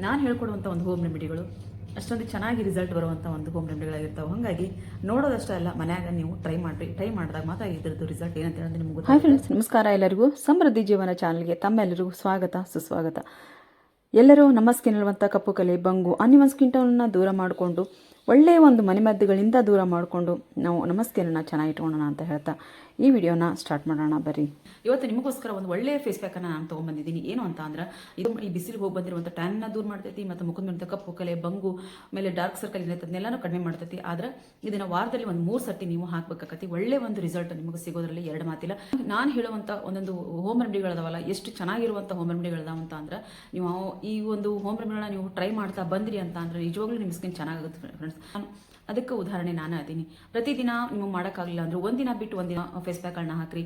ನಾನು ಹೇಳ್ಕೊಡುವಂಥ ಒಂದು ಹೋಮ್ ರೆಮಿಡಿಗಳು ಅಷ್ಟೊಂದು ಚೆನ್ನಾಗಿ ರಿಸಲ್ಟ್ ಬರುವಂಥ ಒಂದು ಹೋಮ್ ರೆಮಿಡಿಗಳಾಗಿರ್ತಾವೆ. ಹಾಗಾಗಿ ನೋಡೋದಷ್ಟೇ ಅಲ್ಲ, ಮನ್ಯಾಗ ನೀವು ಟ್ರೈ ಮಾಡಿದಾಗ ಮಾತ್ರ ಇದ್ರದ್ದು ರಿಸಲ್ಟ್ ಏನಂತ ಹೇಳಿದ್ರೆ ನಿಮ್ಗೆ ಹಾಯ್ ಫ್ರೆಂಡ್ಸ್, ನಮಸ್ಕಾರ. ಎಲ್ಲರಿಗೂ ಸಮೃದ್ಧಿ ಜೀವನ ಚಾನಲ್ಗೆ ತಮ್ಮೆಲ್ಲರಿಗೂ ಸ್ವಾಗತ ಸುಸ್ವಾಗತ. ಎಲ್ಲರೂ ನಮ್ಮ ಸ್ಕಿನ್ ಇರುವಂಥ ಕಪ್ಪು ಕಲೆ, ಬಂಗು, ಅನ್ಇವನ್ ಸ್ಕಿನ್ ಟೋನನ್ನು ದೂರ ಮಾಡಿಕೊಂಡು ಒಳ್ಳೆಯ ಒಂದು ಮನೆಮದ್ದುಗಳಿಂದ ದೂರ ಮಾಡಿಕೊಂಡು ನಾವು ನಮ್ಮ ಸ್ಕಿನ್ನನ್ನು ಚೆನ್ನಾಗಿ ಇಟ್ಕೊಳ್ಳೋಣ ಅಂತ ಹೇಳ್ತಾ ಈ ವಿಡಿಯೋನ ಸ್ಟಾರ್ಟ್ ಮಾಡೋಣ. ಬರ್ರಿ. ಇವತ್ತು ನಿಮಗೋಸ್ಕರ ಒಂದು ಒಳ್ಳೆಯ ಫೇಸ್ ಪ್ಯಾಕನ್ನು ನಾನು ತೊಗೊಂಡ್ಬಂದಿದ್ದೀನಿ. ಏನು ಅಂತ ಅಂದ್ರೆ ಇದು ಈ ಬಿಸಿಲಿಗೆ ಹೋಗಿ ಬಂದಿರುವಂಥ ಟ್ಯಾನ್ನ ದೂರ ಮಾಡ್ತೈತಿ ಮತ್ತು ಮುಖದ ಮೇಲೆ ಕಪ್ಪು ಕಲೆ, ಬಂಗು, ಆಮೇಲೆ ಡಾರ್ಕ್ ಸರ್ಕಲ್ ಏನೈತದನ್ನೆಲ್ಲನೂ ಕಡಿಮೆ ಮಾಡ್ತೈತಿ. ಆದ್ರೆ ಇದನ್ನು ವಾರದಲ್ಲಿ ಒಂದು 3 ಸರ್ತಿ ನೀವು ಹಾಕಬೇಕಾಗತ್ತಿ. ಒಳ್ಳೆ ಒಂದು ರಿಸಲ್ಟ್ ನಿಮಗೆ ಸಿಗೋದ್ರಲ್ಲಿ ಎರಡು ಮಾತಿಲ್ಲ. ನಾನು ಹೇಳುವಂಥ ಒಂದೊಂದು ಹೋಮ್ ರೆಮಿಡಿಗಳದಾವಲ್ಲ, ಎಷ್ಟು ಚೆನ್ನಾಗಿರುವಂಥ ಹೋಮ್ ರೆಮಿಡಿಗಳದಾವ ಅಂತ ಅಂದ್ರೆ ನೀವು ಈ ಒಂದು ಹೋಮ್ ರೆಮಿಡಿಗಳನ್ನ ನೀವು ಟ್ರೈ ಮಾಡ್ತಾ ಬಂದ್ರಿ ಅಂತ ಅಂದ್ರೆ ನಿಜವಾಗ್ಲೂ ನಿಮ್ಮ ಸ್ಕಿನ್ ಚೆನ್ನಾಗುತ್ತೆ ಫ್ರೆಂಡ್ಸ್. ಅದಕ್ಕೆ ಉದಾಹರಣೆ ನಾನು ಅದೀನಿ. ಪ್ರತಿದಿನ ನೀವು ಮಾಡೋಕ್ಕಾಗಲಿಲ್ಲ ಅಂದ್ರೆ ಒಂದಿನ ಬಿಟ್ಟು ಒಂದಿನ ಫೇಸ್ ಪ್ಯಾಕ್ಗಳನ್ನ ಹಾಕ್ರಿ.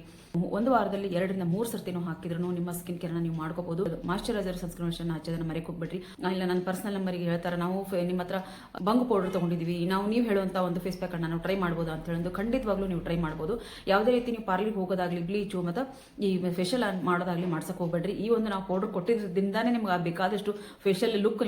ಒಂದು ವಾರದಲ್ಲಿ 2 ರಿಂದ 3 ಸರ್ತಿನೂ ಹಾಕಿದ್ರು ನಿಮ್ಮ ಸ್ಕಿನ್ ಕೇರ್ನ ನೀವು ಮಾಡ್ಕೋಬಹುದು. ಮಾಯಿಶ್ಚರೈಸರ್ ಸನ್ಸ್ಕ್ರೀನ್ ಹಚ್ಚೋದನ್ನ ಮರೆಯಕ್ಕೆ ಹೋಗ್ಬೇಡ್ರಿ. ಇಲ್ಲ ನನ್ನ ಪರ್ಸನಲ್ ನಂಬರ್ಗೆ ಹೇಳ್ತಾರೆ, ನಾವು ನಿಮ್ಮ ಹತ್ರ ಬಂಗು ಪೌಡರ್ ತೊಗೊಂಡಿದ್ದೀವಿ, ನೀವು ಹೇಳುವಂಥ ಒಂದು ಫೇಸ್ ಪ್ಯಾಕನ್ನು ನಾವು ಟ್ರೈ ಮಾಡ್ಬೋದು ಅಂತ ಹೇಳೋದು ಖಂಡಿತವಾಗ್ಲೂ ನೀವು ಟ್ರೈ ಮಾಡ್ಬೋದು. ಯಾವುದೇ ರೀತಿ ನೀವು ಪಾರ್ಲಿಗೆ ಹೋಗೋದಾಗಲಿ, ಬ್ಲೀಚು ಮತ್ತು ಈ ಫೇಶಿಯಲ್ ಮಾಡೋದಾಗಲಿ ಮಾಡ್ಸಕ್ಕೆ ಹೋಗ್ಬೇಡ್ರಿ. ಈ ಒಂದು ನಾವು ಪೌಡರ್ ಕೊಟ್ಟಿದ್ರಿಂದಾನೇ ನಿಮ್ಗೆ ಬೇಕಾದಷ್ಟು ಫೇಶಿಯಲ್ ಲುಕ್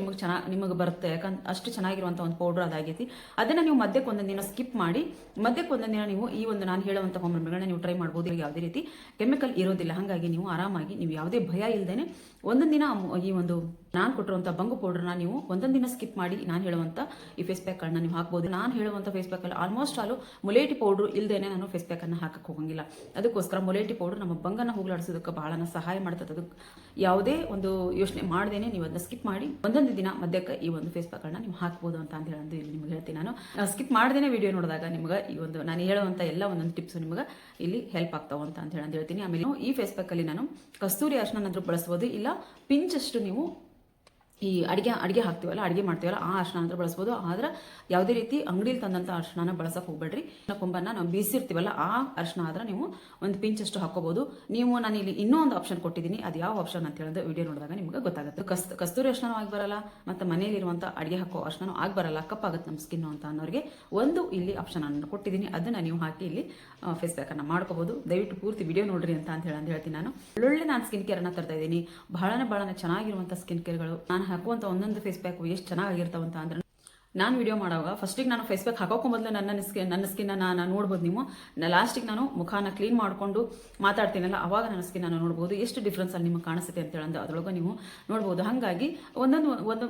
ನಿಮಗೆ ಬರುತ್ತೆ. ಯಾಕಂದ್ರೆ ಅಷ್ಟು ಚೆನ್ನಾಗಿರುವಂಥ ಒಂದು ಪೌಡರ್ ಅದಾಗೈತಿ. ಅದನ್ನು ನೀವು ಮಧ್ಯಕ್ಕೆ ಒಂದೊಂದು ದಿನ ಸ್ಕಿಪ್ ಮಾಡಿ ಮಧ್ಯಕ್ಕೆ ಒಂದೊಂದು ದಿನ ನೀವು ಈ ಒಂದು ನಾನು ಹೇಳುವಂಥ ಹೋಮ್ ರೆಮಿಡಿಗಳನ್ನ ನೀವು ಟ್ರೈ ಮಾಡ್ಬೋದು. ಯಾವುದೇ ರೀತಿ ಕೆಮಿಕಲ್ ಇರೋದಿಲ್ಲ. ಹಾಗಾಗಿ ನೀವು ಆರಾಮಾಗಿ ನೀವು ಯಾವುದೇ ಭಯ ಇಲ್ಲದೇನೆ ಒಂದೊಂದು ದಿನ ಈ ಒಂದು ನಾನು ಕೊಟ್ಟಿರುವಂಥ ಬಂಗು ಪೌಡರ್ನ ನೀವು ಒಂದೊಂದು ದಿನ ಸ್ಕಿಪ್ ಮಾಡಿ ನಾನು ಹೇಳುವಂಥ ಈ ಫೇಸ್ ಪ್ಯಾಕ್ಗಳನ್ನ ನೀವು ಹಾಕ್ಬೋದು. ನಾನು ಹೇಳುವಂಥ ಫೇಸ್ ಪ್ಯಾಕಲ್ಲಿ ಆಲ್ಮೋಸ್ಟ್ ಆಲು ಮುಲೇಟಿ ಪೌಡ್ರು ಇಲ್ಲದೇನೆ ನಾನು ಫೇಸ್ ಪ್ಯಾಕನ್ನು ಹಾಕಕ್ಕೆ ಹೋಗಂಗಿಲ್ಲ. ಅದಕ್ಕೋಸ್ಕರ ಮುಲೇಟಿ ಪೌಡರ್ ನಮ್ಮ ಬಂಗನ ಹೋಗ್ಲಾಡಿಸೋದಕ್ಕೆ ಬಹಳ ಸಹಾಯ ಮಾಡ್ತದೆ. ಅದಕ್ಕೆ ಯಾವುದೇ ಒಂದು ಯೋಚನೆ ಮಾಡ್ದೇನೆ ನೀವು ಅದನ್ನ ಸ್ಕಿಪ್ ಮಾಡಿ ಒಂದೊಂದು ದಿನ ಮಧ್ಯಕ್ಕೆ ಈ ಒಂದು ಫೇಸ್ ಪ್ಯಾಕ್ಗಳನ್ನ ನೀವು ಹಾಕ್ಬೋದು ಅಂತ ಹೇಳಿ ಇಲ್ಲಿ ನಿಮ್ಗೆ ಹೇಳ್ತೀನಿ. ನಾನು ಸ್ಕಿಪ್ ಮಾಡ್ದೇನೆ ವಿಡಿಯೋ ನೋಡಿದಾಗ ನಿಮ್ಗೆ ಈ ಒಂದು ನಾನು ಹೇಳುವಂಥ ಎಲ್ಲ ಒಂದೊಂದು ಟಿಪ್ಸ್ ನಿಮ್ಗೆ ಇಲ್ಲಿ ಹೆಲ್ಪ್ ಆಗ್ತಾವ ಅಂತ ಹೇಳ್ತೀನಿ. ಆಮೇಲೆ ಈ ಫೇಸ್ ಪ್ಯಾಕಲ್ಲಿ ನಾನು ಕಸ್ತೂರಿ ಅರಿಶಿನ ಬಳಸ್ಬೋದು, ಇಲ್ಲ ಪಿಂಚಷ್ಟು ನೀವು ಈ ಅಡುಗೆ ಹಾಕ್ತೀವಲ್ಲ, ಅಡುಗೆ ಮಾಡ್ತೀವಲ್ಲ ಆ ಅರಿಶಿನ ಅಂದ್ರೆ ಬಳಸ್ಬೋದು. ಆದ್ರೆ ಯಾವುದೇ ರೀತಿ ಅಂಗಡಿಲಿ ತಂದಂಥ ಅರಿಶಿನ ಬಳಸಕ್ಕೆ ಹೋಗ್ಬೇಡ್ರಿ. ಕೊಂಬನ್ನ ನಾವು ಬೀಸಿರ್ತೀವಲ್ಲ ಆ ಅರಿಶಿನ ಆದ್ರೆ ನೀವು ಒಂದು ಪಿಂಚಷ್ಟು ಹಾಕೋಬಹುದು. ನೀವು ನಾನು ಇಲ್ಲಿ ಇನ್ನೂ ಒಂದು ಆಪ್ಷನ್ ಕೊಟ್ಟಿದ್ದೀನಿ, ಅದು ಯಾವ ಆಪ್ಷನ್ ಅಂತ ಹೇಳಿದ್ರೆ ವಿಡಿಯೋ ನೋಡಿದಾಗ ನಿಮ್ಗೆ ಗೊತ್ತಾಗುತ್ತೆ. ಕಸ್ತೂರಿ ಅರಿಶಿನ ಆಗಿ ಬರಲ್ಲ ಮತ್ತು ಮನೆಯಲ್ಲಿರುವಂಥ ಅಡುಗೆ ಹಾಕೋ ಅರಿಶಿನ ಆಗಿ ಬರಲ್ಲ, ಕಪ್ಪಾಗುತ್ತೆ ನಮ್ಮ ಸ್ಕಿನ್ ಅಂತ ಅನ್ನೋರಿಗೆ ಒಂದು ಇಲ್ಲಿ ಆಪ್ಷನ್ ಅನ್ನು ಕೊಟ್ಟಿದ್ದೀನಿ. ಅದನ್ನು ನೀವು ಹಾಕಿ ಇಲ್ಲಿ ಫೇಸ್ ಪ್ಯಾಕನ್ನು ಮಾಡ್ಕೋಬಹುದು. ದಯವಿಟ್ಟು ಪೂರ್ತಿ ವಿಡಿಯೋ ನೋಡ್ರಿ ಅಂತ ಹೇಳ್ತೀನಿ. ನಾನು ಒಳ್ಳೊಳ್ಳೆ ನಾನು ಸ್ಕಿನ್ ಕೇರನ್ನು ತರ್ತಾ ಇದ್ದೀನಿ. ಬಹಳನೇ ಚೆನ್ನಾಗಿರುವಂಥ ಸ್ಕಿನ್ ಕೇರ್ಗಳು ನಾನು ಹಾಕುವಂಥ ಒಂದೊಂದು ಫೇಸ್ ಪ್ಯಾಕ್ ಎಷ್ಟು ಚೆನ್ನಾಗಿರ್ತಾವಂತ ಅಂದ್ರೆ ನಾನು ವಿಡಿಯೋ ಮಾಡುವಾಗ ಫಸ್ಟಿಗೆ ನಾನು ಫೇಸ್ ಪ್ಯಾಕ್ ಹಾಕೋಕೆ ಮೊದಲು ನನ್ನ ಸ್ಕಿನ್ನ ನಾನು ನೋಡ್ಬೋದು. ನೀವು ಲಾಸ್ಟಿಗೆ ನಾನು ಮುಖಾನ ಕ್ಲೀನ್ ಮಾಡಿಕೊಂಡು ಮಾತಾಡ್ತೀನಲ್ಲ, ಅವಾಗ ನನ್ನ ಸ್ಕಿನ್ ನಾನು ನೋಡ್ಬೋದು ಎಷ್ಟು ಡಿಫ್ರೆನ್ಸ್ ಅಲ್ಲಿ ನಿಮಗೆ ಕಾಣಿಸುತ್ತೆ ಅಂತ ಹೇಳಂದು ಅದರೊಳಗೆ ನೀವು ನೋಡ್ಬೋದು. ಹಾಗಾಗಿ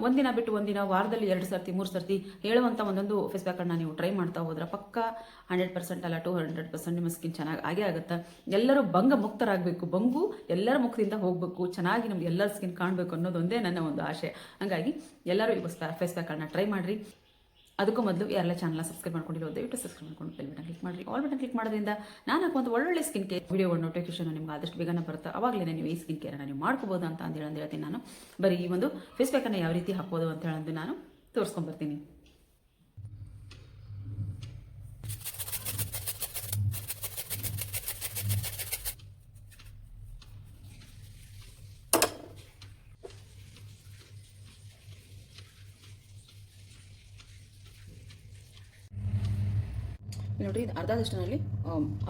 ಒಂದಿನ ಬಿಟ್ಟು ಒಂದಿನ, ವಾರದಲ್ಲಿ 2 ಸರ್ತಿ 3 ಸರ್ತಿ ಹೇಳುವಂಥ ಒಂದೊಂದು ಫೇಸ್ ಪ್ಯಾಕನ್ನು ನೀವು ಟ್ರೈ ಮಾಡ್ತಾ ಹೋದ್ರೆ ಪಕ್ಕ 100% ಅಲ್ಲ 200% ನಿಮ್ಮ ಸ್ಕಿನ್ ಚೆನ್ನಾಗಿ ಆಗೇ ಆಗುತ್ತೆ. ಎಲ್ಲರೂ ಬಂಗ ಮುಕ್ತರಾಗಬೇಕು, ಬಂಗು ಎಲ್ಲರ ಮುಖದಿಂದ ಹೋಗಬೇಕು, ಚೆನ್ನಾಗಿ ನಮ್ಗೆ ಎಲ್ಲರ ಸ್ಕಿನ್ ಕಾಣಬೇಕು ಅನ್ನೋದೊಂದೇ ನನ್ನ ಒಂದು ಆಶೆ. ಹಾಗಾಗಿ ಎಲ್ಲರೂ ಈ ಫೇಸ್ ಪ್ಯಾಕನ್ನು ಟ್ರೈ ಮಾಡಿರಿ. ಅದಕ್ಕೂ ಮೊದಲು ಯಾರೆಲ್ಲ ಚಾನಲ್ ಸಬ್ಸ್ಕ್ರೈಬ್ ಮಾಡ್ಕೊಂಡಿರೋ ದಯವಿಟ್ಟು ಸಬ್ಸ್ಕ್ರೈಬ್ ಮಾಡ್ಕೊಂಡು ಬೆಲ್ ಬಟನ್ ಕ್ಲಿಕ್ ಮಾಡಿ. ಆಲ್ ಬಟನ್ ಕ್ಲಿಕ್ ಮಾಡೋದ್ರಿಂದ ನಾನು ಹಾಕುವಂಥ ಒಳ್ಳೊಳ್ಳೆ ಸ್ಕಿನ್ ಕೇರ್ ವಿಡಿಯೋ ನೋಟಿಫಿಕೇಶನ್ ನಿಮ್ಗೆ ಆದಷ್ಟು ಬೇಗನೆ ಬರುತ್ತೆ. ಅವಾಗಲೇ ನೀವು ಈ ಸ್ಕಿನ್ ಕೇರನ್ನು ನೀವು ಮಾಡ್ಕೋಬೋದು ಅಂತ ಹೇಳ್ತೀನಿ. ನಾನು ಬರೀ ಈ ಒಂದು ಫೇಸ್ ಪ್ಯಾಕನ್ನು ಯಾವ ರೀತಿ ಹಾಕ್ಬೋದು ಅಂತ ಹೇಳಂದು ನಾನು ತೋರಿಸ್ಕೊಂಡ್ಬರ್ತೀನಿ. ನೋಡಿರಿ, ಇದು ಅರ್ಧದಷ್ಟು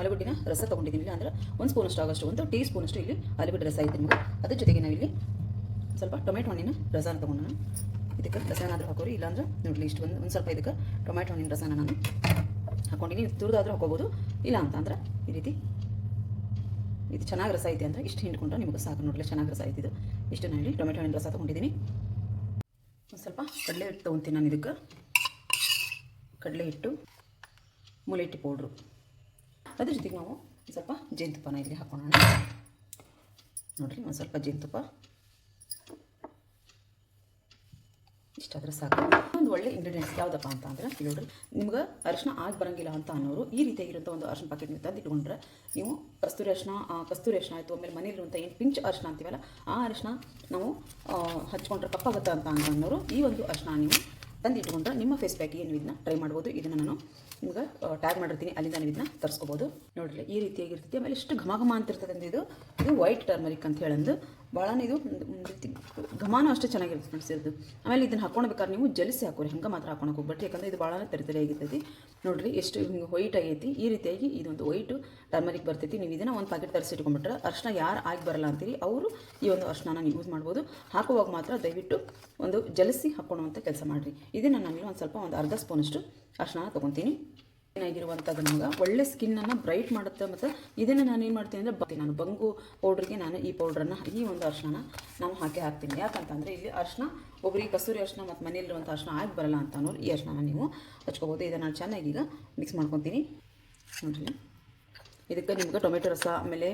ಆಲೂಗಡ್ಡಿನ ರಸ ತೊಗೊಂಡಿದ್ದೀನಿ. ಅಂದರೆ 1 ಸ್ಪೂನಷ್ಟು ಆಗೋಷ್ಟು, 1 ಟೀ ಸ್ಪೂನಷ್ಟು ಇಲ್ಲಿ ಆಲೂಗಡ್ಡೆ ರಸ ಐತೆ ನಿಮಗೆ. ಅದ್ರ ಜೊತೆಗೆ ನಾವಿಲ್ಲಿ ಸ್ವಲ್ಪ ಟೊಮೆಟೊ ಹಣ್ಣಿನ ರಸನ ತೊಗೊಂಡು ಇದಕ್ಕೆ ರಸನಾದರೂ ಹಾಕೋರಿ. ಇಲ್ಲಾಂದ್ರೆ ನೋಡಲಿ ಇಷ್ಟು ಒಂದು ಸ್ವಲ್ಪ ಇದಕ್ಕೆ ಟೊಮೆಟೊ ಹಣ್ಣಿನ ರಸನ ನಾನು ಹಾಕೊಂಡಿನಿ. ತುರಿದಾದ್ರೂ ಹಾಕೋಬೋದು, ಇಲ್ಲ ಅಂತ ಅಂದ್ರೆ ಈ ರೀತಿ ಇದು ಚೆನ್ನಾಗಿ ರಸ ಐತೆ ಅಂದರೆ ಇಷ್ಟು ಹಿಂಡ್ಕೊಂಡ್ರೆ ನಿಮಗೆ ಸಾಕು. ನೋಡಲಿ ಚೆನ್ನಾಗಿ ರಸ ಐತಿದ್ದು. ಇಷ್ಟು ನಾನು ಇಲ್ಲಿ ಟೊಮೆಟೊ ಹಣ್ಣಿನ ರಸ ತೊಗೊಂಡಿದ್ದೀನಿ. ಒಂದು ಸ್ವಲ್ಪ ಕಡಲೆ ಹಿಟ್ಟು ತೊಗೊತೀನಿ ನಾನು. ಇದಕ್ಕೆ ಕಡಲೆ ಹಿಟ್ಟು, ಮುಲೇಟಿ ಪೌಡ್ರು, ಅದ್ರ ಜೊತೆಗೆ ನಾವು ಸ್ವಲ್ಪ ಜೇನುತುಪ್ಪನ ಇಲ್ಲಿ ಹಾಕೋಣ. ನೋಡಿರಿ, ಒಂದು ಸ್ವಲ್ಪ ಜೇನುತುಪ್ಪ ಇಷ್ಟಾದರೆ ಸಾಕು. ಒಂದು ಒಳ್ಳೆ ಇಂಗ್ರೀಡಿಯೆಂಟ್ಸ್ ಯಾವುದಪ್ಪ ಅಂತ ಅಂದರೆ ನೋಡ್ರಿ, ನಿಮ್ಗೆ ಅರಿಶಿನ ಆಗಿ ಬರೋಂಗಿಲ್ಲ ಅಂತ ಅನ್ನೋರು ಈ ರೀತಿಯಾಗಿರುವಂಥ ಒಂದು ಅರಿಶಿನ ಪ್ಯಾಕೆಟ್ ನೀವು ತಂದು ಇಟ್ಕೊಂಡ್ರೆ ನೀವು ಕಸ್ತೂರಿ ಅರಿಶಿನ ಆಯಿತು, ಆಮೇಲೆ ಮನೇಲಿರುವಂಥ ಏನು ಪಿಂಚ್ ಅರಿಶಿನ ಅಂತೀವಲ್ಲ ಆ ಅರಿಶಿನ ನಾವು ಹಚ್ಕೊಂಡ್ರೆ ಕಪ್ಪಾಗುತ್ತೆ ಅಂತ ಅನ್ನೋರು ಈ ಒಂದು ಅರಿಶಿನ ನೀವು ತಂದು ಇಟ್ಕೊಂಡ್ರೆ ನಿಮ್ಮ ಫೇಸ್ ಪ್ಯಾಕಿಗೆ ನೀವು ಇದನ್ನ ಟ್ರೈ ಮಾಡ್ಬೋದು. ಇದನ್ನು ನಾನು ನಿಮ್ಗೆ ಟ್ಯಾಗ್ ಮಾಡಿರ್ತೀನಿ, ಅಲ್ಲಿಂದ ನೀವು ಇದನ್ನ ತರಿಸ್ಕೋಬೋದು. ನೋಡಿರಿ, ಈ ರೀತಿಯಾಗಿರ್ತೈತಿ. ಆಮೇಲೆ ಇಷ್ಟು ಘಮ ಅಂತಿರ್ತದೆ. ಇದು ವೈಟ್ ಟರ್ಮರಿಕ್ ಅಂತ ಹೇಳಂದು ಭಾಳನೇ ಇದು ಒಂದು ರೀತಿ ಘಮಾನು ಅಷ್ಟೇ ಚೆನ್ನಾಗಿರುತ್ತೆ ಫ್ರೆಂಡ್ಸ್ ಇದು. ಆಮೇಲೆ ಇದನ್ನು ಹಾಕ್ಕೊಳ್ಬೇಕಾದ್ರೆ ನೀವು ಜಲಿಸಿ ಹಾಕೋರಿ, ಹಂಗೆ ಮಾತ್ರ ಹಾಕೊಳಕ್ಕೆ ಹೋಗ್ಬೇಡ್ರಿ, ಯಾಕಂದರೆ ಇದು ಭಾಳ ತರಿ ಆಗಿರ್ತೈತಿ. ನೋಡಿರಿ ಎಷ್ಟು ಹಿಂಗೆ ವೈಟ್ ಆಗೈತಿ. ಈ ರೀತಿಯಾಗಿ ಇದೊಂದು ವೈಟು ಟರ್ಮರಿಕ್ ಬರ್ತೈತಿ. ನೀವು ಇದನ್ನು ಒಂದು ಪ್ಯಾಕೆಟ್ ತರಿಸಿಟ್ಕೊಂಡ್ಬಿಟ್ರೆ ಅರ್ಶಿನ ಯಾರು ಆಗಿ ಬರಲ್ಲ ಅಂತೀರಿ ಅವರು ಈ ಒಂದು ಅರ್ಶಿನ ನೀವು ಯೂಸ್ ಮಾಡ್ಬೋದು. ಹಾಕುವಾಗ ಮಾತ್ರ ದಯವಿಟ್ಟು ಒಂದು ಜಲಿಸಿ ಹಾಕ್ಕೊಳ್ಳುವಂಥ ಕೆಲಸ ಮಾಡಿರಿ. ಇದನ್ನು ನಾನು ಒಂದು ಸ್ವಲ್ಪ ಒಂದು ಅರ್ಧ ಸ್ಪೂನಷ್ಟು ಅರ್ಶಿನ ತೊಗೊತೀನಿ. ಏನಾಗಿರುವಂಥದ್ದು ನಮ್ಗೆ ಒಳ್ಳೆ ಸ್ಕಿನ್ನನ್ನು ಬ್ರೈಟ್ ಮಾಡುತ್ತೆ. ಮತ್ತು ಇದನ್ನು ನಾನು ಏನು ಮಾಡ್ತೀನಿ ಅಂದರೆ ನಾನು ಬಂಗು ಪೌಡ್ರಿಗೆ ನಾನು ಈ ಪೌಡ್ರನ್ನು ಈ ಒಂದು ಅರ್ಶಿನ ನಾನು ಹಾಕ್ತೀನಿ. ಯಾಕಂತಂದರೆ ಇಲ್ಲಿ ಅರ್ಶಿನ ಒಬ್ಬರಿಗೆ ಕಸೂರಿ ಅರ್ಶಿನ ಮತ್ತು ಮನೆಯಲ್ಲಿರುವಂಥ ಅರ್ಶಿನ ಆಗಿ ಬರಲ್ಲ ಅಂತ ಅನ್ನೋರು ಈ ಅರ್ಶಿನ ನೀವು ಹಚ್ಕೋಬೋದು. ಇದನ್ನು ನಾನು ಚೆನ್ನಾಗಿ ಈಗ ಮಿಕ್ಸ್ ಮಾಡ್ಕೊತೀನಿ. ನೋಡಿರಿ, ಇದಕ್ಕೆ ನಿಮ್ಗೆ ಟೊಮೆಟೊ ರಸ ಆಮೇಲೆ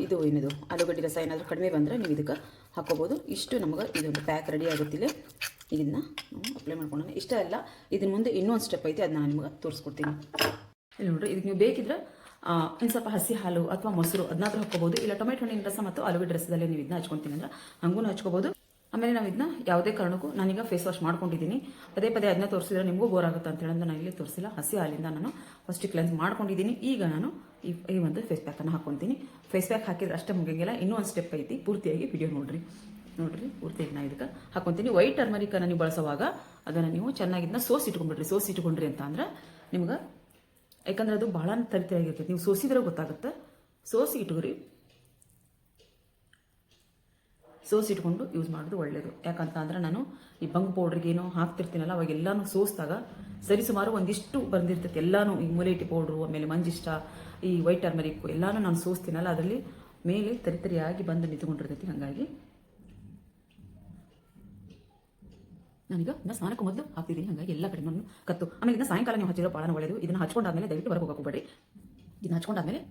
ಇದು ಏನಿದು ಆಲೂಗಡ್ಡೆ ರಸ ಏನಾದರೂ ಕಡಿಮೆ ಬಂದರೆ ನೀವು ಇದಕ್ಕೆ ಹಾಕ್ಕೋಬೋದು. ಇಷ್ಟು ನಮಗೆ ಇದೊಂದು ಪ್ಯಾಕ್ ರೆಡಿ ಆಗುತ್ತಿಲ್ಲ. ಇದನ್ನು ನಾವು ಅಪ್ಲೈ ಮಾಡ್ಕೊಂಡಾನೆ. ಇಷ್ಟ ಅಲ್ಲ, ಇದನ್ನ ಮುಂದೆ ಇನ್ನೊಂದು ಸ್ಟೆಪ್ ಐತೆ, ಅದನ್ನ ನಾನು ನಿಮ್ಗೆ ತೋರಿಸ್ಕೊಡ್ತೀನಿ. ಇಲ್ಲಿ ನೋಡಿರಿ, ಇದಕ್ಕೆ ನೀವು ಬೇಕಿದ್ರೆ ಇನ್ನು ಸ್ವಲ್ಪ ಹಸಿ ಹಾಲು ಅಥವಾ ಮೊಸರು ಅದನ್ನಾದ್ರೂ ಹಾಕ್ಕೋಬೋದು. ಇಲ್ಲ ಟೊಮೆಟೊ ಹಣ್ಣಿನ ರಸ ಮತ್ತು ಆಲೂಗಡ್ಡೆ ರಸದಲ್ಲಿ ನೀವು ಇದನ್ನ ಹಚ್ಕೊತೀನಿ ಅಂದ್ರೆ ಹಂಗೂ ಹಚ್ಕೋಬೋದು. ಆಮೇಲೆ ನಾವು ಇದನ್ನ ಯಾವುದೇ ಕಾರಣಕ್ಕೂ ನಾನೀಗ ಫೇಸ್ ವಾಶ್ ಮಾಡ್ಕೊಂಡಿದ್ದೀನಿ. ಪದೇ ಪದೇ ಅದನ್ನ ತೋರಿಸಿದ್ರೆ ನಿಮಗೂ ಬೋರ್ ಆಗುತ್ತೆ ಅಂತ ಹೇಳಿದ್ರೆ ನಾನು ಇಲ್ಲಿ ತೋರಿಸಿಲ್ಲ. ಹಸಿ ಹಾಲಿಂದ ನಾನು ಫಸ್ಟ್ ಕ್ಲೆನ್ಸ್ ಮಾಡ್ಕೊಂಡಿದ್ದೀನಿ. ಈಗ ನಾನು ಈ ಒಂದು ಫೇಸ್ ಪ್ಯಾಕನ್ನು ಹಾಕ್ಕೊತೀನಿ. ಫೇಸ್ ಪ್ಯಾಕ್ ಹಾಕಿದ್ರೆ ಅಷ್ಟೇ ಮುಗಿಯಂಗಿಲ್ಲ, ಇನ್ನೂ ಒಂದು ಸ್ಟೆಪ್ ಐತಿ. ಪೂರ್ತಿಯಾಗಿ ವಿಡಿಯೋ ನೋಡ್ರಿ ಪೂರ್ತಿಯಾಗಿ ನಾನು ಇದಕ್ಕೆ ಹಾಕ್ಕೊತೀನಿ. ವೈಟ್ ಟರ್ಮರಿಕನ್ನು ನೀವು ಬಳಸುವಾಗ ಅದನ್ನು ನೀವು ಚೆನ್ನಾಗಿದ್ದನ್ನ ಸೋಸಿಟ್ಕೊಂಡ್ರಿ ಅಂತ ಅಂದ್ರೆ ನಿಮ್ಗೆ, ಯಾಕಂದ್ರೆ ಅದು ಭಾಳ ತರಿತರಿಯಾಗಿರ್ತೈತೆ. ನೀವು ಸೋಸಿದ್ರೆ ಗೊತ್ತಾಗುತ್ತೆ. ಸೋಸಿ ಇಟ್ಕೊಂಡು ಯೂಸ್ ಮಾಡೋದು ಒಳ್ಳೆಯದು. ಯಾಕಂತ ಅಂದ್ರೆ ನಾನು ಈ ಬಂಗ್ ಪೌಡ್ರಿಗೆ ಏನೋ ಹಾಕ್ತಿರ್ತೀನಲ್ಲ ಅವಾಗ ಎಲ್ಲಾನು ಸೋಸಿದಾಗ ಸರಿಸುಮಾರು ಒಂದಿಷ್ಟು ಬಂದಿರ್ತೈತೆ ಎಲ್ಲಾನು. ಈ ಮುಲೇಟಿ ಪೌಡ್ರು ಆಮೇಲೆ ಮಂಜಿಷ್ಟ ಈ ವೈಟ್ ಟರ್ಮರಿಕ್ ಎಲ್ಲಾನು ನಾನು ಸೋಸ್ತೀನಲ್ಲ ಅದರಲ್ಲಿ ಮೇಲೆ ತರಿತರಿಯಾಗಿ ಬಂದು ನಿಂತ್ಕೊಂಡಿರ್ತೈತಿ. ಹಾಗಾಗಿ ನಾನೀಗ ಸ್ನಾನಕ್ಕೂ ಮೊದಲು ಹಾಕ್ತಿದ್ದೀನಿ. ಹಾಗಾಗಿ ಎಲ್ಲ ಕಡೆ ನಾನು ಕತ್ತು. ಆಮೇಲೆ ಇದನ್ನ ಸಾಯಂಕಾಲ ನೀವು ಹಚ್ಚಿರೋ ಭಾಳ ಒಳ್ಳೆಯದು. ಇದನ್ನು ಹಚ್ಕೊಂಡಾದ್ಮೇಲೆ ದಯವಿಟ್ಟು ಹೊರಗೆ ಹೋಗಕ್ಕೆ ಹೋಗಬೇಡಿ. ಇದನ್ನ ಹಚ್ಕೊಂಡಾದ್ಮೇಲೆ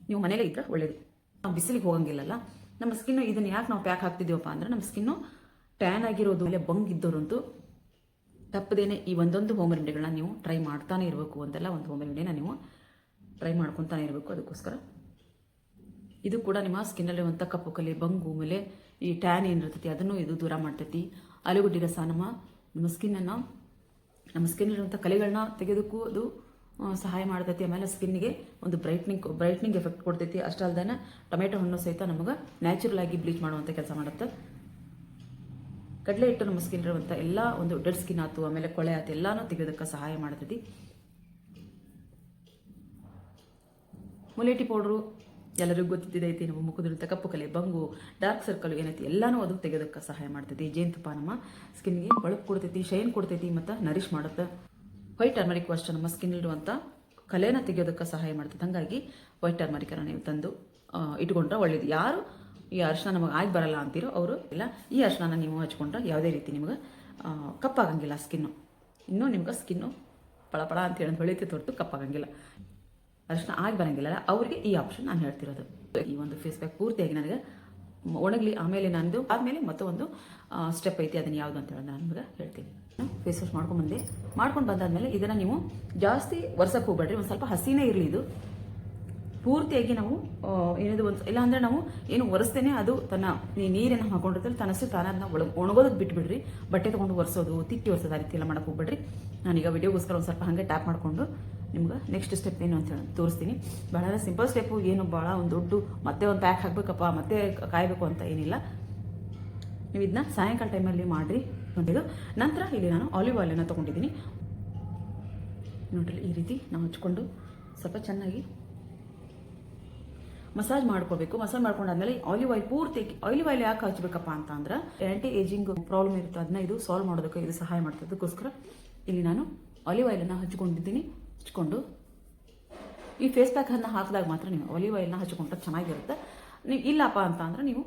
ನೀವು ಮನೇಲೇ ಇದ್ರೆ ಒಳ್ಳೆಯದು. ನಾವು ಬಿಸಿಲಿಗೆ ಹೋಗಂಗಿಲ್ಲಲ್ಲ ನಮ್ಮ ಸ್ಕಿನ್ನು. ಇದನ್ನು ಯಾಕೆ ನಾವು ಪ್ಯಾಕ್ ಹಾಕ್ತಿದ್ದೀವಪ್ಪ ಅಂದ್ರೆ ನಮ್ಮ ಸ್ಕಿನ್ನು ಟ್ಯಾನ್ ಆಗಿರೋದು ಮೇಲೆ ಬಂಗ್ ಇದ್ದವರಂತೂ ತಪ್ಪದೇನೆ ಈ ಒಂದೊಂದು ಹೋಮ್ ರೆಮಿಡಿಗಳನ್ನ ನೀವು ಟ್ರೈ ಮಾಡ್ತಾನೆ ಇರಬೇಕು. ಒಂದಲ್ಲ ಒಂದು ಹೋಮ್ ರೆಮಿಡಿನ ನೀವು ಟ್ರೈ ಮಾಡ್ಕೊತಾನೆ ಇರಬೇಕು. ಅದಕ್ಕೋಸ್ಕರ ಇದು ಕೂಡ ನಿಮ್ಮ ಸ್ಕಿನ್ನಲ್ಲಿರುವಂಥ ಕಪ್ಪು ಕಲೆ ಬಂಗು ಮೇಲೆ ಈ ಟ್ಯಾನ್ ಏನಿರ್ತೈತಿ ಅದನ್ನು ಇದು ದೂರ ಮಾಡ್ತೈತಿ. ಆಲೂಗಡ್ಡೆ ರಸ ನಮ್ಮ ಸ್ಕಿನ್ನಲ್ಲಿರುವಂಥ ಕಲೆಗಳನ್ನ ತೆಗೆಯೋದಕ್ಕೂ ಅದು ಸಹಾಯ ಮಾಡ್ತೈತಿ. ಆಮೇಲೆ ಸ್ಕಿನ್ನಿಗೆ ಒಂದು ಬ್ರೈಟ್ನಿಂಗ್ ಎಫೆಕ್ಟ್ ಕೊಡ್ತೈತಿ. ಅಷ್ಟಲ್ದೇನೆ ಟೊಮೆಟೊ ಹಣ್ಣು ಸಹಿತ ನಮಗೆ ನ್ಯಾಚುರಲ್ ಆಗಿ ಬ್ಲೀಚ್ ಮಾಡುವಂಥ ಕೆಲಸ ಮಾಡುತ್ತೆ. ಕಡಲೆ ಹಿಟ್ಟು ನಮ್ಮ ಸ್ಕಿನ್ ಇರುವಂಥ ಎಲ್ಲ ಒಂದು ಡೆಡ್ ಸ್ಕಿನ್ ಆಯ್ತು ಆಮೇಲೆ ಕೊಳೆ ಆಯ್ತು ಎಲ್ಲಾನು ತೆಗೆಯೋದಕ್ಕೆ ಸಹಾಯ ಮಾಡ್ತೈತಿ. ಮುಲೇಟಿ ಪೌಡ್ರು ಎಲ್ಲರಿಗೂ ಗೊತ್ತಿದ್ದೈತಿ. ನಮ್ಮ ಮುಖದಿರುವಂಥ ಕಪ್ಪು ಕಲೆ ಬಂಗು ಡಾರ್ಕ್ ಸರ್ಕಲ್ ಏನೈತಿ ಎಲ್ಲಾನು ಅದು ತೆಗೆಯೋದಕ್ಕೆ ಸಹಾಯ ಮಾಡ್ತೈತಿ. ಜೇನುತುಪ್ಪ ನಮ್ಮ ಸ್ಕಿನ್ಗೆ ಹೊಳಪು ಕೊಡ್ತೈತಿ, ಶೈನ್ ಕೊಡ್ತೈತಿ ಮತ್ತು ನರಿಶ್ ಮಾಡುತ್ತೆ. ವೈಟ್ ಟರ್ಮರಿಕ್ ಅಷ್ಟು ನಮ್ಮ ಸ್ಕಿನ್ ಇರುವಂಥ ಕಲೆನ ತೆಗೆಯೋದಕ್ಕೆ ಸಹಾಯ ಮಾಡ್ತೈತೆ. ಹಾಗಾಗಿ ವೈಟ್ ಟರ್ಮರಿಕನ್ನು ನೀವು ತಂದು ಇಟ್ಕೊಂಡ್ರೆ ಒಳ್ಳೇದು. ಯಾರು ಈ ಅರ್ಶಿನ ನಮಗೆ ಆಗಿ ಬರಲ್ಲ ಅಂತೀರೋ ಅವರು ಇಲ್ಲ ಈ ಅರ್ಶಿನ ನೀವು ಹಚ್ಕೊಂಡ್ರೆ ಯಾವುದೇ ರೀತಿ ನಿಮ್ಗೆ ಕಪ್ಪಾಗಂಗಿಲ್ಲ ಸ್ಕಿನ್ನು. ಇನ್ನೂ ನಿಮ್ಗೆ ಸ್ಕಿನ್ನು ಪಳಪಳ ಅಂತ ಹೇಳೋದು ಹೊಳಿತೈತೆ ಹೊರತು ಕಪ್ಪಾಗಂಗಿಲ್ಲ. ಅರ್ಶಿನ ಆಗಿ ಬರೋಂಗಿಲ್ಲ ಅವರಿಗೆ ಈ ಆಪ್ಷನ್ ನಾನು ಹೇಳ್ತಿರೋದು. ಈ ಒಂದು ಫೇಸ್ ಪ್ಯಾಕ್ ಪೂರ್ತಿಯಾಗಿ ನನಗೆ ಒಣಗಲಿ. ಆಮೇಲೆ ನಂದು ಆದಮೇಲೆ ಮತ್ತೊಂದು ಸ್ಟೆಪ್ ಐತಿ, ಅದನ್ನು ಯಾವುದು ಅಂತ ಹೇಳೋದು ನಾನು ನಿಮಗೆ ಹೇಳ್ತೀನಿ. ಫೇಸ್ ವಾಶ್ ಮಾಡ್ಕೊಂಡು ಬಂದಾದ್ಮೇಲೆ ಇದನ್ನು ನೀವು ಜಾಸ್ತಿ ಒರ್ಸಕ್ಕೆ ಹೋಗ್ಬೇಡ್ರಿ. ಒಂದು ಸ್ವಲ್ಪ ಹಸಿನೇ ಇರಲಿ. ಇದು ಪೂರ್ತಿಯಾಗಿ ನಾವು ಏನಿದು ಒಂದು ಇಲ್ಲ ಅಂದರೆ ನಾವು ಏನು ಒರೆಸ್ತೇನೆ ಅದು ತನ್ನ ನೀರೇನು ಹಾಕೊಂಡಿರ್ತಾರೆ ತನ್ನಷ್ಟು ತಾನದನ್ನ ಒಣಗೋದಕ್ಕೆ ಬಿಟ್ಬಿಡ್ರಿ. ಬಟ್ಟೆ ತೊಗೊಂಡು ಒರೆಸೋದು ತಿಕ್ಕಿ ಒರೆಸೋದು ಆ ರೀತಿ ಎಲ್ಲ ಮಾಡಕ್ಕೆ ಹೋಗ್ಬೇಡ್ರಿ. ನಾನೀಗ ವಿಡಿಯೋಗೋಸ್ಕರ ಒಂದು ಸ್ವಲ್ಪ ಹಾಗೆ ಟ್ಯಾಪ್ ಮಾಡಿಕೊಂಡು ನಿಮ್ಗೆ ನೆಕ್ಸ್ಟ್ ಸ್ಟೆಪ್ ಏನು ಅಂತ ಹೇಳಿ ತೋರಿಸ್ತೀನಿ. ಭಾಳ ಸಿಂಪಲ್ ಸ್ಟೆಪ್ಪು, ಏನು ಭಾಳ ಒಂದು ದೊಡ್ಡ ಮತ್ತೆ ಒಂದು ಪ್ಯಾಕ್ ಹಾಕಬೇಕಪ್ಪ ಮತ್ತೆ ಕಾಯಬೇಕು ಅಂತ ಏನಿಲ್ಲ. ನೀವು ಇದನ್ನ ಸಾಯಂಕಾಲ ಟೈಮಲ್ಲಿ ಮಾಡಿರಿ ಒಂದಿದು. ನಂತರ ಇಲ್ಲಿ ನಾನು ಆಲಿವ್ ಆಯಿಲನ್ನು ತೊಗೊಂಡಿದ್ದೀನಿ. ನೋಡ್ರಿ ಈ ರೀತಿ ನಾವು ಹಚ್ಕೊಂಡು ಸ್ವಲ್ಪ ಚೆನ್ನಾಗಿ ಮಸಾಜ್ ಮಾಡ್ಕೋಬೇಕು. ಮಸಾಜ್ ಮಾಡ್ಕೊಂಡಾದ್ಮೇಲೆ ಆಲಿವ್ ಆಯಿಲ್ ಪೂರ್ತಿ ಆಲಿವ್ ಆಯಿಲ್ ಯಾಕೆ ಹಚ್ಚಬೇಕಪ್ಪ ಅಂತ ಅಂದ್ರೆ ಆ್ಯಂಟಿ ಏಜಿಂಗ್ ಪ್ರಾಬ್ಲಮ್ ಇರುತ್ತೆ ಅದನ್ನ ಇದು ಸಾಲ್ವ್ ಮಾಡೋದಕ್ಕೆ ಇದು ಸಹಾಯ ಮಾಡ್ತದೆ. ಅದಕ್ಕೋಸ್ಕರ ಇಲ್ಲಿ ನಾನು ಆಲಿವ್ ಆಯಿಲನ್ನು ಹಚ್ಕೊಂಡು ಈ ಫೇಸ್ ಪ್ಯಾಕನ್ನು ಹಾಕಿದಾಗ ಮಾತ್ರ ನೀವು ಆಲಿವ್ ಆಯಿಲ್ನ ಹಚ್ಕೊಂಡ್ರೆ ಚೆನ್ನಾಗಿರುತ್ತೆ. ನೀವು ಇಲ್ಲಪ್ಪ ಅಂತ ಅಂದ್ರೆ ನೀವು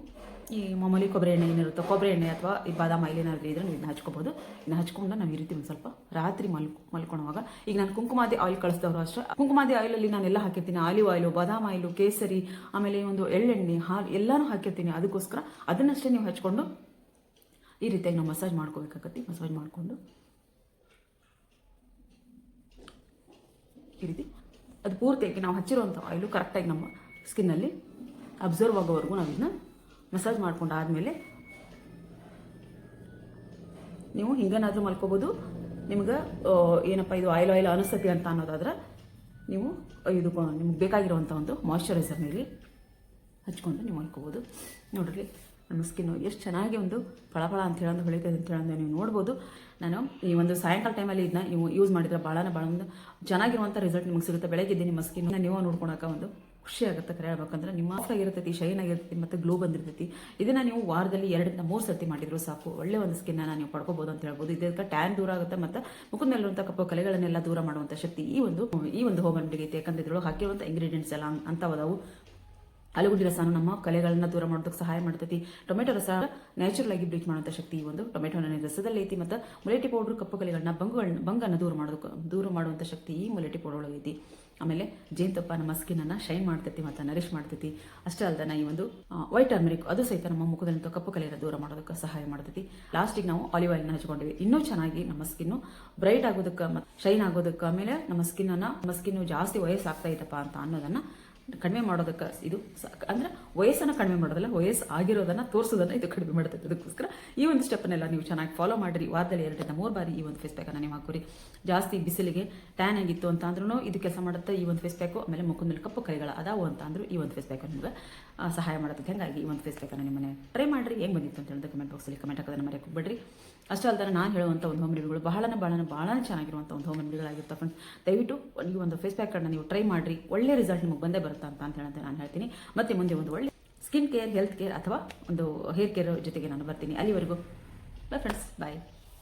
ಈ ಮಾಮೂಲಿ ಕೊಬ್ಬರಿ ಎಣ್ಣೆ ಏನಿರುತ್ತೋ ಕೊಬ್ಬರಿ ಎಣ್ಣೆ ಅಥವಾ ಈ ಬಾದಾಮ್ ಆಯಿಲ್ ಏನಾದರೂ ಇದ್ರೆ ನೀವು ಇದನ್ನ ಹಚ್ಕೋಬೋದು. ಇದನ್ನ ಹಚ್ಕೊಂಡು ನಾವು ಈ ರೀತಿ ಒಂದು ಸ್ವಲ್ಪ ರಾತ್ರಿ ಮಲ್ಕೊಳ್ಳುವಾಗ ಈಗ ನಾನು ಕುಂಕುಮಾದಿ ಆಯಿಲ್ ಕಳಿಸಿದವರು ಅಷ್ಟೇ. ಕುಂಕುಮಾದಿ ಆಯಿಲಲ್ಲಿ ನಾನೆಲ್ಲ ಹಾಕಿರ್ತೀನಿ. ಆಲಿವ್ ಆಯಿಲು, ಬಾದಾಮ್ ಆಯಿಲು, ಕೇಸರಿ, ಆಮೇಲೆ ಒಂದು ಎಳ್ಳೆಣ್ಣೆ, ಹಾಲು ಎಲ್ಲನೂ ಹಾಕಿರ್ತೀನಿ. ಅದಕ್ಕೋಸ್ಕರ ಅದನ್ನಷ್ಟೇ ನೀವು ಹಚ್ಕೊಂಡು ಈ ರೀತಿಯಾಗಿ ನಾವು ಮಸಾಜ್ ಮಾಡ್ಕೋಬೇಕಾಗತ್ತೆ. ಮಸಾಜ್ ಮಾಡಿಕೊಂಡು ಈ ರೀತಿ ಅದು ಪೂರ್ತಿಯಾಗಿ ನಾವು ಹಚ್ಚಿರುವಂಥ ಆಯಿಲು ಕರೆಕ್ಟಾಗಿ ನಮ್ಮ ಸ್ಕಿನ್ನಲ್ಲಿ ಅಬ್ಸರ್ವ್ ಆಗೋವರೆಗೂ ನಾವು ಇದನ್ನ ಮಸಾಜ್ ಮಾಡ್ಕೊಂಡು ಆದಮೇಲೆ ನೀವು ಹಿಂಗೇನಾದರೂ ಮಲ್ಕೋಬೋದು. ನಿಮ್ಗೆ ಏನಪ್ಪ ಇದು ಆಯಿಲ್ ಅನಿಸ್ತತಿ ಅಂತ ಅನ್ನೋದಾದ್ರೆ ನೀವು ಇದು ನಿಮ್ಗೆ ಬೇಕಾಗಿರುವಂಥ ಒಂದು ಮಾಯ್ಶ್ಚರೈಸರ್ ಮೇಲೆ ಹಚ್ಕೊಂಡು ನೀವು ಮಲ್ಕೋಬೋದು. ನೋಡ್ರಿ ನಮ್ಮ ಸ್ಕಿನ್ನು ಎಷ್ಟು ಚೆನ್ನಾಗಿ ಒಂದು ಫಳಫಳ ಅಂತ ಹೇಳೋದು ಹೊಳಿತದೆ ಅಂತ ಹೇಳೋದು ನೀವು ನೋಡ್ಬೋದು. ನಾನು ಈ ಒಂದು ಸಾಯಂಕಾಲ ಟೈಮಲ್ಲಿ ಇದನ್ನ ನೀವು ಯೂಸ್ ಮಾಡಿದ್ರೆ ಭಾಳ ಒಂದು ಚೆನ್ನಾಗಿರುವಂಥ ರಿಸಲ್ಟ್ ನಿಮಗೆ ಸಿಗುತ್ತೆ. ಬೆಳಗ್ಗೆ ನಿಮ್ಮ ಸ್ಕಿನ್ನ ನೀವು ನೋಡ್ಕೊಳಕ್ಕೆ ಒಂದು ಖುಷಿ ಆಗುತ್ತೆ. ಕರೆ ಹೇಳ್ಬೇಕಂದ್ರೆ ನಿಮ್ಮ ಆಫ್ ಆಗಿರ್ತೈತಿ, ಶೈನ್ ಆಗಿರ್ತೈತಿ ಮತ್ತು ಗ್ಲೋ ಬಂದಿರ್ತೈತಿ. ಇದನ್ನು ನೀವು ವಾರದಲ್ಲಿ 2-3 ಸರ್ತಿ ಮಾಡಿದ್ರು ಸಾಕು, ಒಳ್ಳೆ ಒಂದು ಸ್ಕಿನ್ನ ನೀವು ಪಡ್ಕೋಬೋದು ಅಂತ ಹೇಳ್ಬೋದು. ಇದಕ್ಕೆ ಟ್ಯಾನ್ ದೂರ ಆಗುತ್ತೆ ಮತ್ತು ಮುಖದ ಮೇಲಿರುವಂಥ ಕಪ್ಪು ಕಲೆಗಳನ್ನೆಲ್ಲ ದೂರ ಮಾಡುವಂಥ ಶಕ್ತಿ ಈ ಒಂದು ಹೋಮ್ ರೆಮಿಡಿಗೆ ಐತೆ. ಯಾಕಂದ್ರೆ ಇದ್ರೊಳಗೆ ಹಾಕಿರುವಂಥ ಇಂಗ್ರೀಡಿಯೆಂಟ್ಸ್ ಎಲ್ಲ ಅಂಥವದಾವು. ಆಲೂಗಡ್ಡೆ ರಸನ ನಮ್ಮ ಕಲೆಗಳನ್ನ ದೂರ ಮಾಡೋದಕ್ಕೆ ಸಹಾಯ ಮಾಡ್ತೈತಿ. ಟೊಮೆಟೊ ರಸ ನ್ಯಾಚುರಲ್ ಆಗಿ ಬ್ಲೀಚ್ ಮಾಡುವಂಥ ಶಕ್ತಿ ಈ ಒಂದು ಟೊಮೆಟೊ ರಸದಲ್ಲಿ ಐತಿ. ಮತ್ತು ಮುಲೇಟಿ ಪೌಡ್ರ್ ಕಪ್ಪು ಕಲೆಗಳನ್ನ ಬಂಗನ್ನು ದೂರ ಮಾಡುವಂಥ ಶಕ್ತಿ ಈ ಮುಲೇಟಿ ಪೌಡರ್ ಒಳಗೆ ಐತಿ. ಆಮೇಲೆ ಜೇನುತುಪ್ಪ ನಮ್ಮ ಸ್ಕಿನ್ನನ್ನು ಶೈನ್ ಮಾಡ್ತೈತಿ ಮತ್ತು ನರಿಶ್ ಮಾಡ್ತೈತಿ. ಅಷ್ಟೇ ಅಲ್ಲದೆ ಈ ಒಂದು ವೈಟ್ ಟರ್ಮರಿಕ್ ಅದು ಸಹಿತ ನಮ್ಮ ಮುಖದಲ್ಲಿಂತ ಕಪ್ಪು ಕಲೆಯನ್ನು ದೂರ ಮಾಡೋದಕ್ಕೆ ಸಹಾಯ ಮಾಡ್ತೈತಿ. ಲಾಸ್ಟಿಗೆ ನಾವು ಆಲಿವ್ ಆಯಿಲ್ನ ಹಚ್ಕೊಂಡಿವಿ. ಇನ್ನೂ ಚೆನ್ನಾಗಿ ನಮ್ಮ ಸ್ಕಿನ್ನು ಬ್ರೈಟ್ ಆಗೋದಕ್ಕೆ ಮತ್ತು ಶೈನ್ ಆಗೋದಕ್ಕೆ, ಆಮೇಲೆ ನಮ್ಮ ಸ್ಕಿನ್ನು ಜಾಸ್ತಿ ವಯಸ್ಸಾಗ್ತಾ ಇತ್ತಪ್ಪ ಅಂತ ಅನ್ನೋದನ್ನು ಕಡಿಮೆ ಮಾಡೋದಕ್ಕೆ ಇದು ಅಂದ್ರೆ ವಯಸ್ಸನ್ನು ಕಡಿಮೆ ಮಾಡೋದಲ್ಲ, ವಯಸ್ಸು ಆಗಿರೋದನ್ನು ತೋರಿಸೋದನ್ನು ಇದು ಕಡಿಮೆ ಮಾಡ್ತೈತೆ. ಅದಕ್ಕೋಸ್ಕರ ಈ ಒಂದು ಸ್ಟೆಪ್ಪನ್ನೆಲ್ಲ ನೀವು ಚೆನ್ನಾಗಿ ಫಾಲೋ ಮಾಡಿರಿ. ವಾರದಲ್ಲಿ 2-3 ಬಾರಿ ಈ ಒಂದು ಫೇಸ್ ಪ್ಯಾಕನ್ನು ನೀವು ಹಾಕೋರಿ. ಜಾಸ್ತಿ ಬಿಸಿಲಿಗೆ ಟ್ಯಾನ್ ಆಗಿತ್ತು ಅಂತ ಅಂದ್ರೂ ಇದು ಕೆಲಸ ಮಾಡುತ್ತೆ ಈ ಒಂದು ಫೇಸ್ ಪ್ಯಾಕು. ಆಮೇಲೆ ಮುಖದ ಮೇಲೆ ಕಪ್ಪು ಕೈಗಳು ಅದಾವು ಅಂತ ಅಂದರೂ ಈ ಒಂದು ಫೇಸ್ ಪ್ಯಾಕ್ ನಿಮಗೆ ಸಹಾಯ ಮಾಡುತ್ತೆ. ಹಾಗಾಗಿ ಈ ಒಂದು ಫೇಸ್ ಪ್ಯಾಕನ್ನು ನಿಮ್ಮನೆ ಟ್ರೈ ಮಾಡಿರಿ. ಹೆಂಗೆ ಬಂದಿತ್ತು ಅಂತ ಹೇಳಿದ್ರೆ ಕಮೆಂಟ್ ಬಾಕ್ಸಲ್ಲಿ ಕಮೆಂಟ್ ಹಾಕೋದನ್ನು ಮರೆಯಕ್ಕೆ ಹೋಗ್ಬೇಡ್ರಿ. ಅಷ್ಟೇ ಅಲ್ಲದೆ ನಾನು ಹೇಳುವಂಥ ಒಂದು ಹೋಮ್ ರೆಮಿಡಿಗಳು ಭಾಳ ಚೆನ್ನಾಗಿರುವಂಥ ಒಂದು ಹೋಮ್ ರೆಮಿಡಿಗಳಾಗಿರುತ್ತೆ ಫ್ರೆಂಡ್ಸ್. ದಯವಿಟ್ಟು ಈ ಒಂದು ಫೇಸ್ ಪ್ಯಾಕನ್ನು ನೀವು ಟ್ರೈ ಮಾಡಿರಿ. ಒಳ್ಳೆ ರಿಸಲ್ಟ್ ನಿಮಗೆ ಬಂದೇ ಬರುತ್ತೆ ಅಂತ ಹೇಳಂತೆ ನಾನು ಹೇಳ್ತೀನಿ. ಮತ್ತೆ ಮುಂದೆ ಒಂದು ಒಳ್ಳೆ ಸ್ಕಿನ್ ಕೇರ್, ಹೆಲ್ತ್ ಕೇರ್ ಅಥವಾ ಒಂದು ಹೇರ್ ಕೇರ್ ಜೊತೆಗೆ ನಾನು ಬರ್ತೀನಿ. ಅಲ್ಲಿವರೆಗೂ ಬೈ ಫ್ರೆಂಡ್ಸ್, ಬಾಯ್.